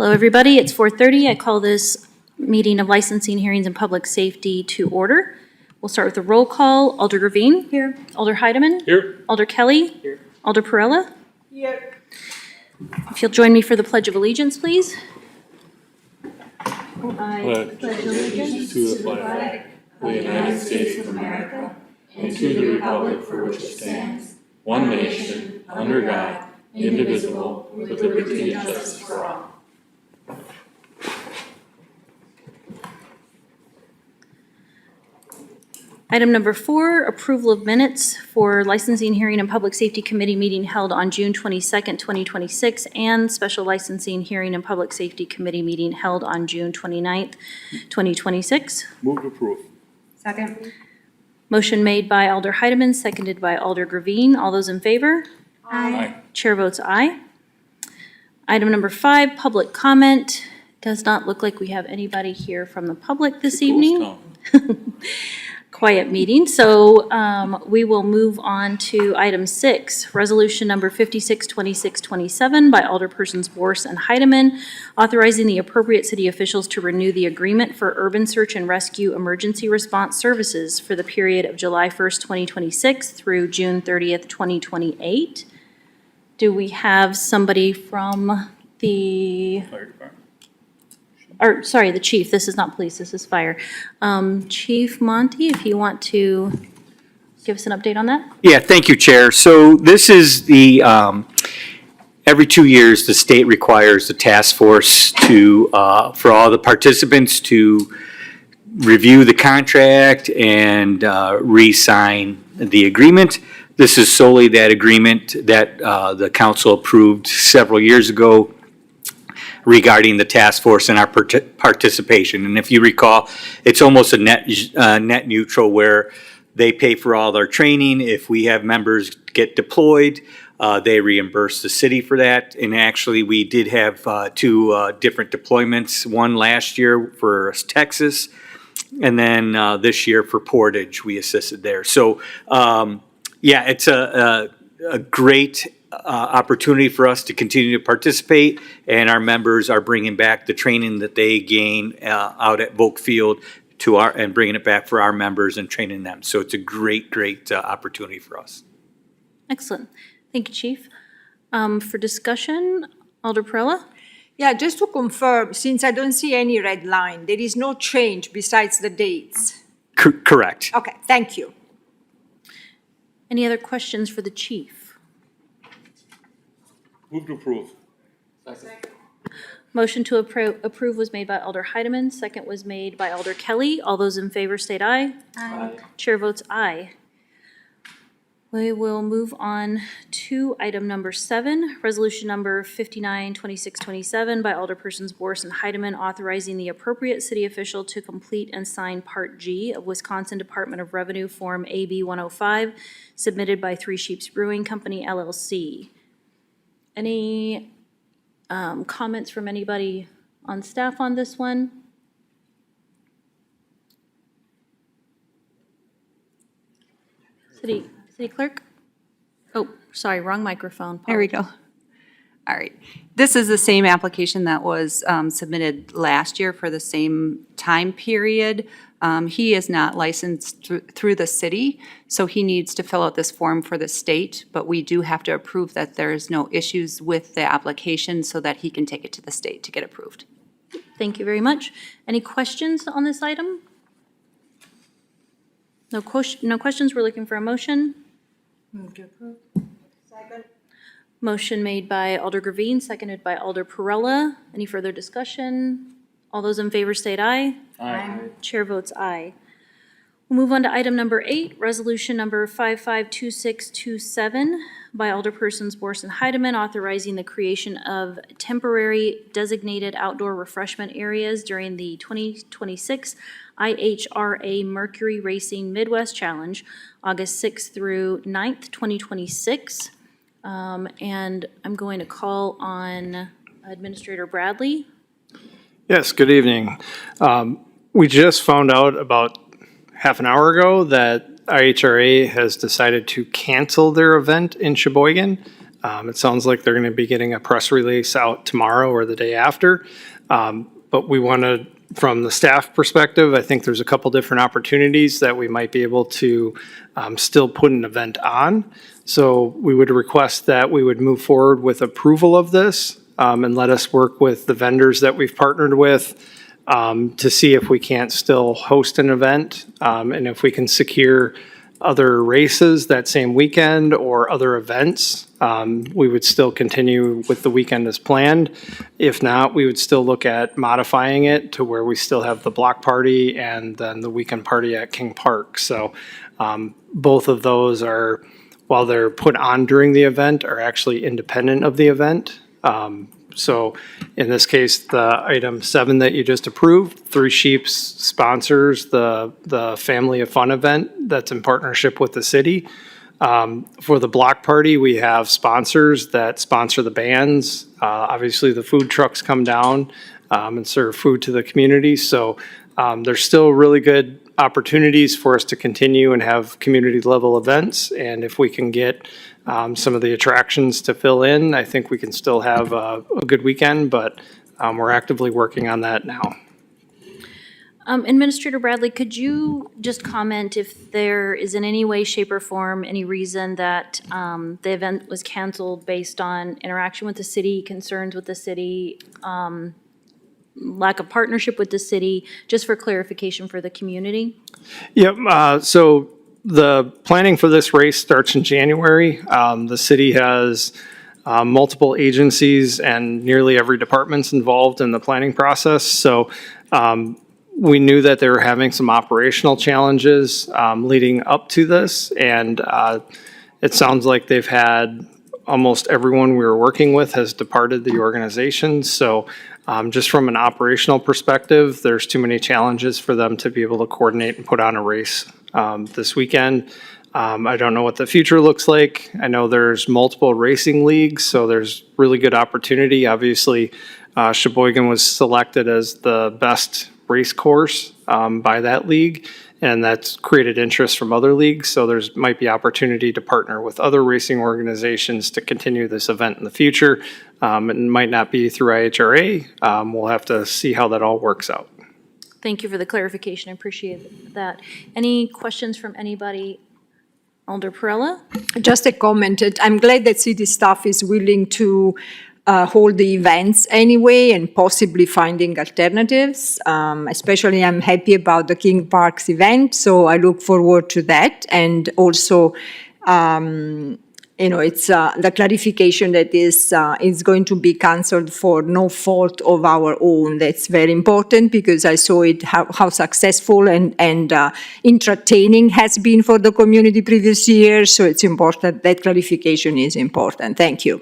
Hello, everybody. It's 4:30. I call this meeting of licensing, hearings, and public safety to order. We'll start with a roll call. Alder Gravine? Here. Alder Heidemann? Here. Alder Kelly? Here. Alder Perella? Here. If you'll join me for the Pledge of Allegiance, please. Pledge allegiance to the flag of the United States of America and to the republic for which it stands, one nation, under God, indivisible, with liberty and justice for all. Item number 4, approval of minutes for licensing, hearing, and public safety committee meeting held on June 22nd, 2026, and special licensing, hearing, and public safety committee meeting held on June 29th, 2026. Move to approve. Second. Motion made by Alder Heidemann, seconded by Alder Gravine. All those in favor? Aye. Chair votes aye. Item number 5, public comment. Does not look like we have anybody here from the public this evening. Quiet meeting, so we will move on to item 6, resolution number 562627 by Alderpersons Borse and Heidemann, authorizing the appropriate city officials to renew the agreement for urban search and rescue emergency response services for the period of July 1st, 2026 through June 30th, 2028. Do we have somebody from the the chief, this is not police, this is fire. Chief Monty, if you want to give us an update on that? Yeah, thank you, Chair. So this is the, every 2 years, the state requires the task force to, for all the participants to review the contract and re-sign the agreement. This is solely that agreement that the council approved several years ago regarding the task force and our participation. And if you recall, it's almost a net neutral where they pay for all their training. If we have members get deployed, they reimburse the city for that. And actually, we did have 2 different deployments, one last year for Texas, and then this year for Portage, we assisted there. So, yeah, it's a great opportunity for us to continue to participate, and our members are bringing back the training that they gain out at Volk Field to and bringing it back for our members and training them. So it's a great opportunity for us. Excellent. Thank you, Chief. For discussion, Alder Perella? Yeah, just to confirm, since I don't see any red line, there is no change besides the dates? Correct. Okay, thank you. Any other questions for the chief? Move to approve. Motion to approve was made by Alder Heidemann, second was made by Alder Kelly. All those in favor state aye. Aye. Chair votes aye. We will move on to item number 7, resolution number 592627 by Alderpersons Borse and Heidemann, authorizing the appropriate city official to complete and sign Part G of Wisconsin Department of Revenue Form AB 105, submitted by Three Sheeps Brewing Company, LLC. Any comments from anybody on staff on this one? City Clerk? Oh, sorry, wrong microphone. There we go. All right. This is the same application that was submitted last year for the same time period. He is not licensed through the city, so he needs to fill out this form for the state, but we do have to approve that there is no issues with the application so that he can take it to the state to get approved. Thank you very much. Any questions on this item? No questions. We're looking for a motion. Move to approve. Second. Motion made by Alder Gravine, seconded by Alder Perella. Any further discussion? All those in favor state aye. Aye. Chair votes aye. We'll move on to item number 8, resolution number 552627 by Alderpersons Borse and Heidemann, authorizing the creation of temporary designated outdoor refreshment areas during the 2026 IHRA Mercury Racing Midwest Challenge, August 6th through 9th, 2026. And I'm going to call on Administrator Bradley. Yes, good evening. We just found out about half an hour ago that IHRA has decided to cancel their event in Sheboygan. It sounds like they're going to be getting a press release out tomorrow or the day after. But we want to, from the staff perspective, I think there's a couple different opportunities that we might be able to still put an event on. So we would request that we would move forward with approval of this and let us work with the vendors that we've partnered with to see if we can't still host an event and if we can secure other races that same weekend or other events. We would still continue with the weekend as planned. If not, we would still look at modifying it to where we still have the block party and then the weekend party at King Park. So both of those are, while they're put on during the event, are actually independent of the event. So in this case, the item 7 that you just approved, Three Sheeps sponsors the Family of Fun event that's in partnership with the city. For the block party, we have sponsors that sponsor the bands. Obviously, the food trucks come down and serve food to the community. So there's still really good opportunities for us to continue and have community level events. And if we can get some of the attractions to fill in, I think we can still have a good weekend, but we're actively working on that now. Administrator Bradley, could you just comment if there is in any way, shape, or form any reason that the event was canceled based on interaction with the city, concerns with the city, lack of partnership with the city, just for clarification for the community? Yep, so the planning for this race starts in January. The city has multiple agencies and nearly every department's involved in the planning process. So we knew that they were having some operational challenges leading up to this. And it sounds like they've had almost everyone we were working with has departed the organization. So just from an operational perspective, there's too many challenges for them to be able to coordinate and put on a race this weekend. I don't know what the future looks like. I know there's multiple racing leagues, so there's really good opportunity. Obviously, Sheboygan was selected as the best race course by that league, and that's created interest from other leagues. So there's might be opportunity to partner with other racing organizations to continue this event in the future. It might not be through IHRA. We'll have to see how that all works out. Thank you for the clarification. I appreciate that. Any questions from anybody? Alder Perella? Just a comment. I'm glad that city staff is willing to hold the events anyway and possibly finding alternatives. Especially I'm happy about the King Parks event, so I look forward to that. And also, it's the clarification that is going to be cancelled for no fault of our own. That's very important because I saw it how successful and entertaining has been for the community previous years. So it's important, that clarification is important. Thank you.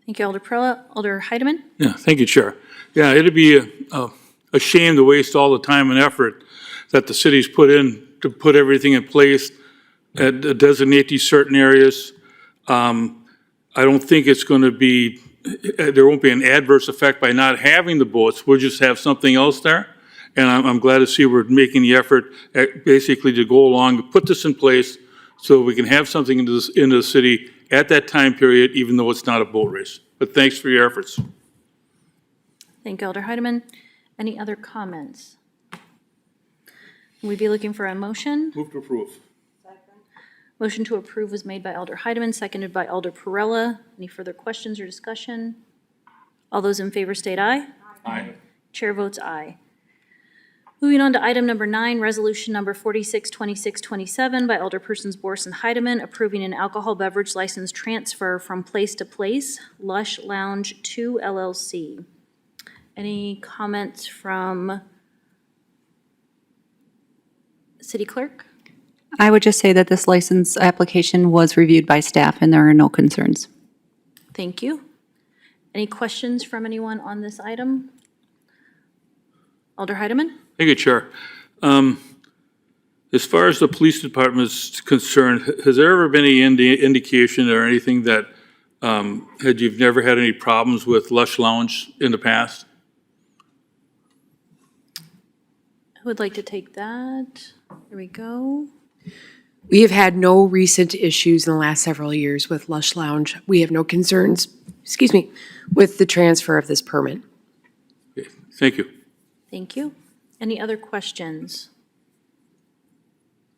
Thank you, Alder Perella. Alder Heidemann? Yeah, thank you, Chair. Yeah, it'd be a shame to waste all the time and effort that the city's put in to put everything in place and designate these certain areas. I don't think it's going to be, there won't be an adverse effect by not having the boats. We'll just have something else there. And I'm glad to see we're making the effort basically to go along, to put this in place so we can have something into the city at that time period, even though it's not a boat race. But thanks for your efforts. Thank you, Alder Heidemann. Any other comments? We'd be looking for a motion. Move to approve. Motion to approve was made by Alder Heidemann, seconded by Alder Perella. Any further questions or discussion? All those in favor state aye. Aye. Chair votes aye. Moving on to item number 9, resolution number 462627 by Alderpersons Borst and Heidemann, approving an alcohol beverage license transfer from Place to Place, Lush Lounge 2 LLC. Any comments from City Clerk? I would just say that this license application was reviewed by staff and there are no concerns. Thank you. Any questions from anyone on this item? Alder Heidemann? Thank you, Chair. As far as the police department is concerned, has there ever been any indication or anything that you've never had any problems with Lush Lounge in the past? Who would like to take that? There we go. We have had no recent issues in the last several years with Lush Lounge. We have no concerns, with the transfer of this permit. Okay, thank you. Thank you. Any other questions?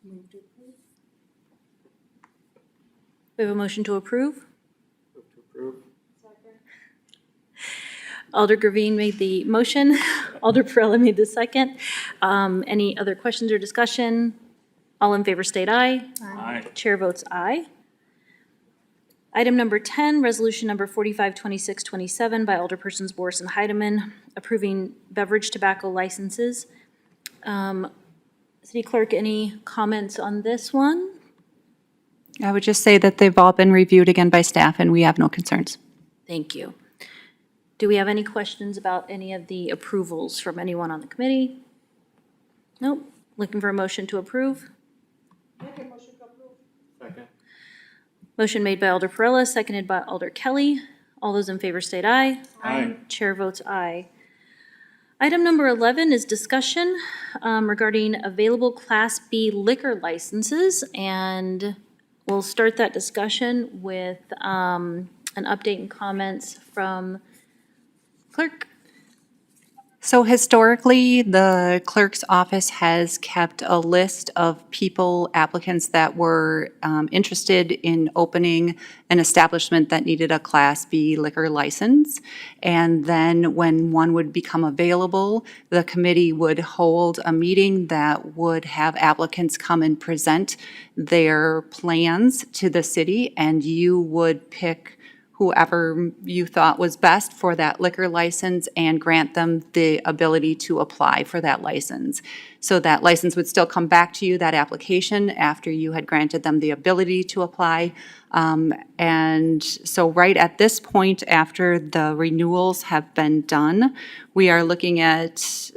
We have a motion to approve? Alder Gravine made the motion. Alder Perrella made the second. Any other questions or discussion? All in favor state aye. Aye. Chair votes aye. Item number 10, resolution number 452627 by Alderpersons Boris and Heidemann, approving beverage tobacco licenses. City Clerk, any comments on this one? I would just say that they've all been reviewed again by staff, and we have no concerns. Thank you. Do we have any questions about any of the approvals from anyone on the committee? Nope. Looking for a motion to approve? Second. Motion made by Alder Perrella, seconded by Alder Kelly. All those in favor state aye. Aye. Chair votes aye. Item number 11 is discussion regarding available Class B liquor licenses, and we'll start that discussion with an update and comments from clerk. So historically, the clerk's office has kept a list of people, applicants that were interested in opening an establishment that needed a Class B liquor license. And then when one would become available, the committee would hold a meeting that would have applicants come and present their plans to the city, and you would pick whoever you thought was best for that liquor license and grant them the ability to apply for that license. So that license would still come back to you, that application, after you had granted them the ability to apply. And so right at this point, after the renewals have been done, we are looking at,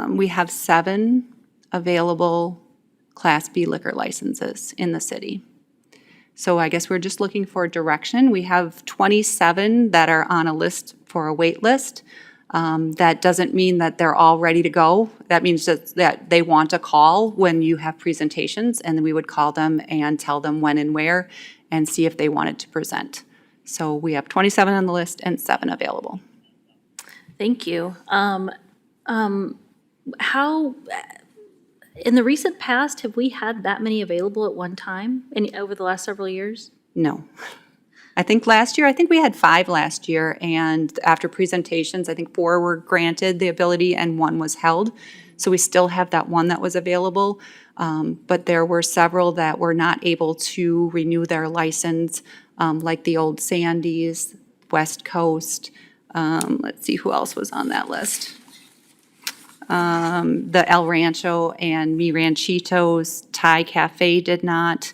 we have 7 available Class B liquor licenses in the city. So I guess we're just looking for direction. We have 27 that are on a list for a wait list. That doesn't mean that they're all ready to go. That means that they want a call when you have presentations, and then we would call them and tell them when and where and see if they wanted to present. So we have 27 on the list and 7 available. Thank you. How, in the recent past, have we had that many available at one time over the last several years? No. I think we had 5 last year, and after presentations, I think 4 were granted the ability and 1 was held. So we still have that 1 that was available, but there were several that were not able to renew their license, like the Old Sandy's, West Coast. Let's see who else was on that list. The El Rancho and Mi Ranchitos, Thai Cafe did not,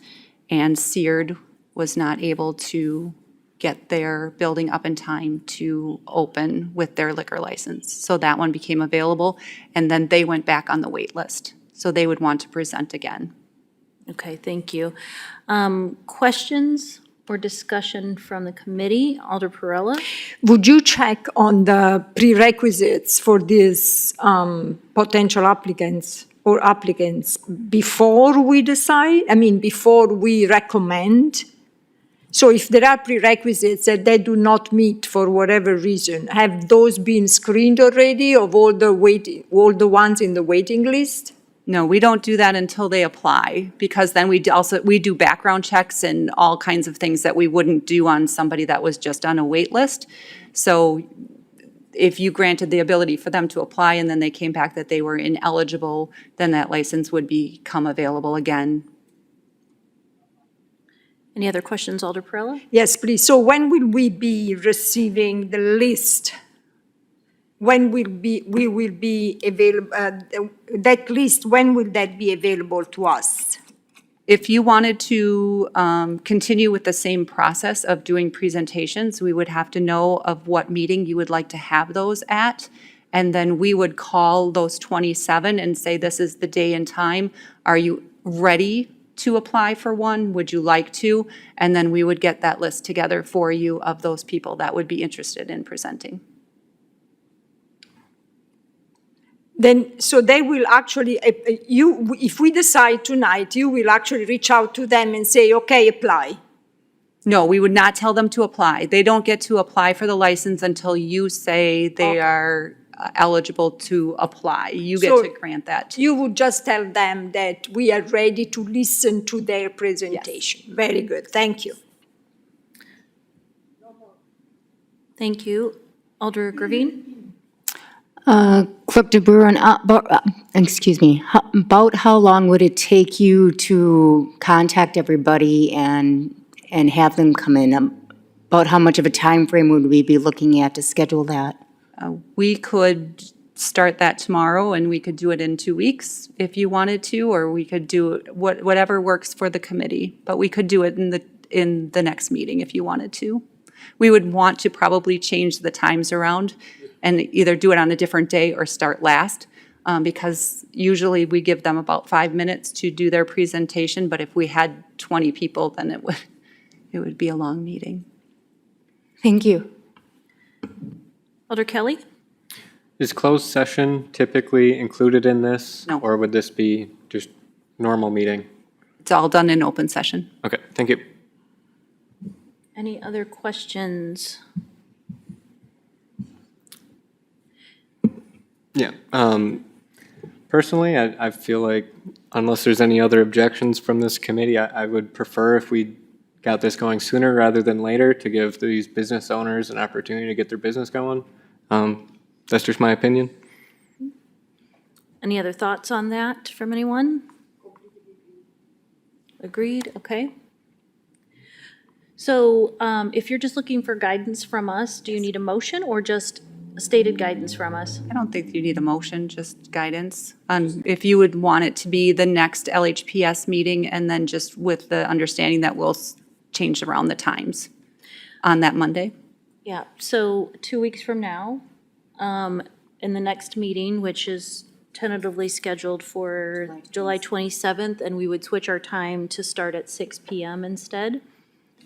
and Seared was not able to get their building up in time to open with their liquor license. So that one became available, and then they went back on the wait list. So they would want to present again. Okay, thank you. Questions or discussion from the committee? Alder Perrella? Would you check on the prerequisites for these potential applicants or applicants before we decide? I mean, before we recommend? So if there are prerequisites that they do not meet for whatever reason, have those been screened already of all the ones in the waiting list? No, we don't do that until they apply, because then we do background checks and all kinds of things that we wouldn't do on somebody that was just on a wait list. So if you granted the ability for them to apply and then they came back that they were ineligible, then that license would become available again. Any other questions, Alder Perrella? Yes, please. So when will we be receiving the list? When we will be available, that list, when will that be available to us? If you wanted to continue with the same process of doing presentations, we would have to know of what meeting you would like to have those at. And then we would call those 27 and say, this is the day and time. Are you ready to apply for one? Would you like to? And then we would get that list together for you of those people that would be interested in presenting. Then, so they will actually, if we decide tonight, you will actually reach out to them and say, okay, apply. No, we would not tell them to apply. They don't get to apply for the license until you say they are eligible to apply. You get So to grant that. You would just tell them that we are ready to listen to their presentation. Very good, thank you. Thank you. Alder Gravine? Clerk DeBruin, excuse me, about how long would it take you to contact everybody and have them come in? About how much of a time frame would we be looking at to schedule that? We could start that tomorrow, and we could do it in 2 weeks if you wanted to, or we could do it whatever works for the committee. But we could do it in the next meeting if you wanted to. We would want to probably change the times around and either do it on a different day or start last, because usually we give them about 5 minutes to do their presentation, but if we had 20 people, then it would be a long meeting. Thank you. Alder Kelly? Is closed session typically included in this? No. Or would this be just normal meeting? It's all done in open session. Okay, thank you. Any other questions? Yeah, personally, I feel like unless there's any other objections from this committee, I would prefer if we got this going sooner rather than later to give these business owners an opportunity to get their business going. That's just my opinion. Any other thoughts on that from anyone? Agreed, okay. So if you're just looking for guidance from us, do you need a motion or just stated guidance from us? I don't think you need a motion, just guidance. If you would want it to be the next LHPS meeting, and then just with the understanding that we'll change around the times on that Monday. Yeah, so 2 weeks from now, in the next meeting, which is tentatively scheduled for July 27th, and we would switch our time to start at 6 PM instead.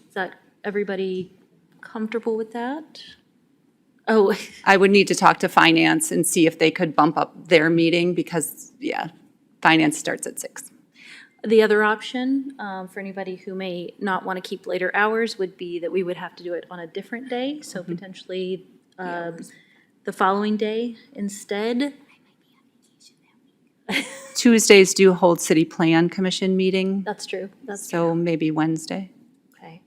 Is that everybody comfortable with that? Oh, I would need to talk to finance and see if they could bump up their meeting because, yeah, finance starts at 6. the other option, for anybody who may not want to keep later hours, would be that we would have to do it on a different day, so potentially the following day instead. Tuesdays do hold city plan commission meeting, That's true, that's true. so maybe Wednesday. Okay.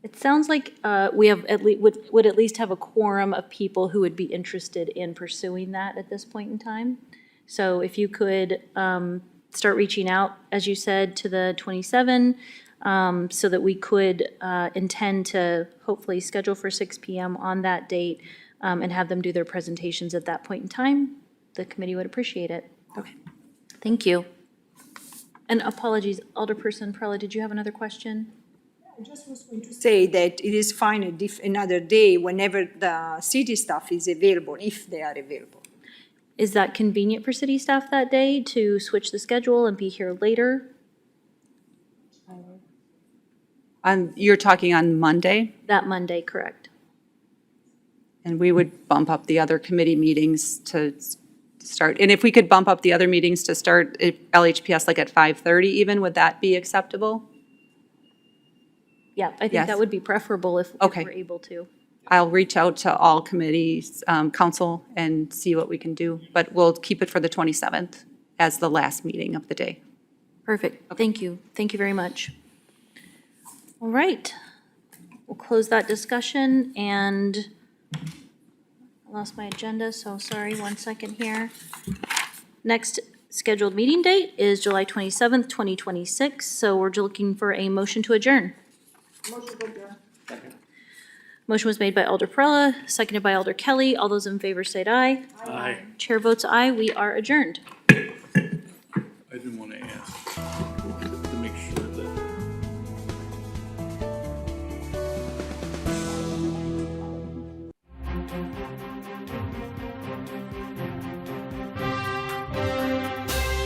It sounds like we have would at least have a quorum of people who would be interested in pursuing that at this point in time. So if you could start reaching out, as you said, to the 27, so that we could intend to hopefully schedule for 6 PM on that date and have them do their presentations at that point in time, the committee would appreciate it. Okay. Thank you. And apologies, Alderperson Prella, did you have another question? I just was going to say that it is fine another day whenever the city staff is available, if they are available. Is that convenient for city staff that day to switch the schedule and be here later? You're talking on Monday, That Monday, correct? and we would bump up the other committee meetings to start. And if we could bump up the other meetings to start LHPS like at 5:30 even, would that be acceptable? Yeah, I think Yes. that would be preferable if Okay. we're able to. I'll reach out to all committees, council, and see what we can do. But we'll keep it for the 27th as the last meeting of the day. Perfect, thank you. Thank you very much. All right, we'll close that discussion, and I lost my agenda, so sorry, 1 second here. Next scheduled meeting date is July 27th, 2026, so we're looking for a motion to adjourn. Motion was made by Alder Prella, seconded by Alder Kelly. All those in favor say aye. Aye. Chair votes aye. We are adjourned.